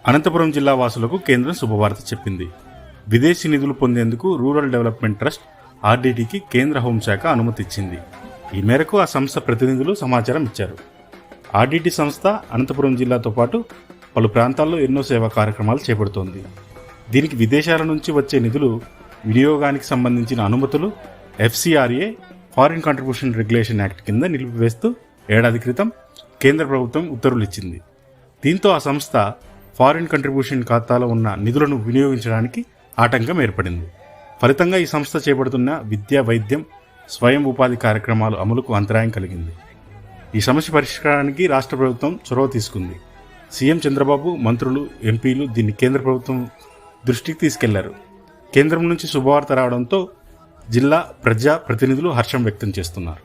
అనంతపురం జిల్లా వాసులకు కేంద్రం శుభవార్త చెప్పింది. విదేశీ నిధులు పొందేందుకు రూరల్ డెవలప్మెంట్ ట్రస్ట్ ఆర్డీటీకి కేంద్ర హోంశాఖ అనుమతి ఇచ్చింది. ఈ మేరకు ఆ సంస్థ ప్రతినిధులు సమాచారం ఇచ్చారు. ఆర్డీటీ సంస్థ అనంతపురం జిల్లాతో పాటు పలు ప్రాంతాల్లో ఎన్నో సేవా కార్యక్రమాలు చేపడుతోంది. దీనికి విదేశాల నుంచి వచ్చే నిధులు వినియోగానికి సంబంధించిన అనుమతులు FCRA foreign contribution regulation act కింద నిలిపివేస్తూ ఏడాది క్రితం కేంద్ర ప్రభుత్వం ఉత్తర్వులు ఇచ్చింది. దీంతో ఆ సంస్థ ఫారిన్ కంట్రిబ్యూషన్ ఖాతాలో ఉన్న నిధులను వినియోగించడానికి ఆటంకం ఏర్పడింది. ఫలితంగా ఈ సంస్థ చేపడుతున్న విద్య, వైద్యం, స్వయం ఉపాధి కార్యక్రమాలు అమలుకు అంతరాయం కలిగింది. ఈ సమస్య పరిష్కారానికి రాష్ట్ర ప్రభుత్వం చొరవ తీసుకుంది. సీఎం చంద్రబాబు, మంత్రులు, ఎంపీలు దీన్ని కేంద్ర ప్రభుత్వం దృష్టికి తీసుకెళ్లారు. కేంద్రం నుంచి శుభవార్త రావడంతో జిల్లా ప్రజా ప్రతినిధులు హర్షం వ్యక్తం చేస్తున్నారు.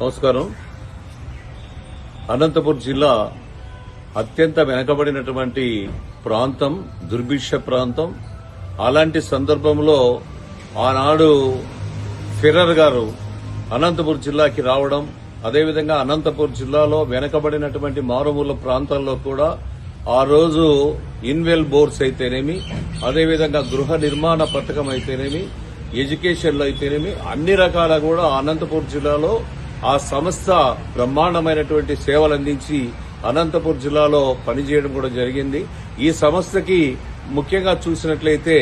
నమస్కారం. అనంతపురం జిల్లా అత్యంత వెనకబడినటువంటి ప్రాంతం, దుర్భిక్ష ప్రాంతం. అలాంటి సందర్భంలో ఆనాడు ఫెర్రర్ గారు అనంతపురం జిల్లాకి రావడం, అదేవిధంగా అనంతపురం జిల్లాలో వెనకబడినటువంటి మారుమూల ప్రాంతాల్లో కూడా ఆ రోజు ఇన్వెల్ బోర్డ్స్ అయితేనేమి, అదేవిధంగా గృహ నిర్మాణ పథకం అయితేనేమి, ఎడ్యుకేషన్లో అయితేనేమి, అన్ని రకాల కూడా అనంతపురం జిల్లాలో ఆ సంస్థ బ్రహ్మాండమైనటువంటి సేవలు అందించి అనంతపురం జిల్లాలో పనిచేయడం కూడా జరిగింది. ఈ సంస్థకి ముఖ్యంగా చూసినట్లయితే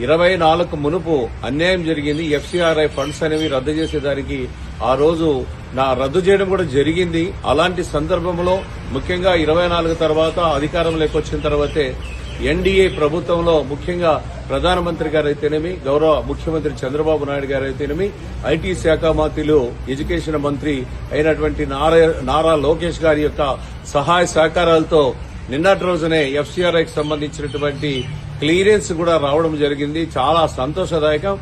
24 మునుపు అన్యాయం జరిగింది. FCRI ఫండ్స్ అనేవి రద్దు చేసేదానికి ఆ రోజు రద్దు చేయడం కూడా జరిగింది. అలాంటి సందర్భంలో ముఖ్యంగా 24 తర్వాత అధికారంలోకి వచ్చిన తర్వాతే NDA ప్రభుత్వంలో ముఖ్యంగా ప్రధానమంత్రి గారు అయితేనేమి, గౌరవ ముఖ్యమంత్రి చంద్రబాబు నాయుడు గారు అయితేనేమి, IT శాఖ మంత్రులు, ఎడ్యుకేషన్ మంత్రి అయినటువంటి నారా లోకేష్ గారి యొక్క సహాయ సహకారాలతో నిన్నటి రోజునే FCRIకి సంబంధించినటువంటి క్లియరెన్స్ కూడా రావడం జరిగింది. చాలా సంతోషదాయకం.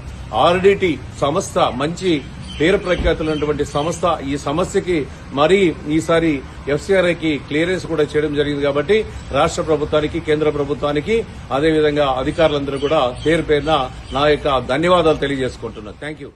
ఆర్డీటీ సంస్థ మంచి పేరు ప్రఖ్యాతులైనటువంటి సంస్థ. ఈ సమస్యకి మరీ ఈసారి FCRIకి క్లియరెన్స్ కూడా చేయడం జరిగింది. కాబట్టి రాష్ట్ర ప్రభుత్వానికి, కేంద్ర ప్రభుత్వానికి, అదేవిధంగా అధికారులందరూ కూడా పేరు పేరున నా యొక్క ధన్యవాదాలు తెలియజేసుకుంటున్నాను. Thank you.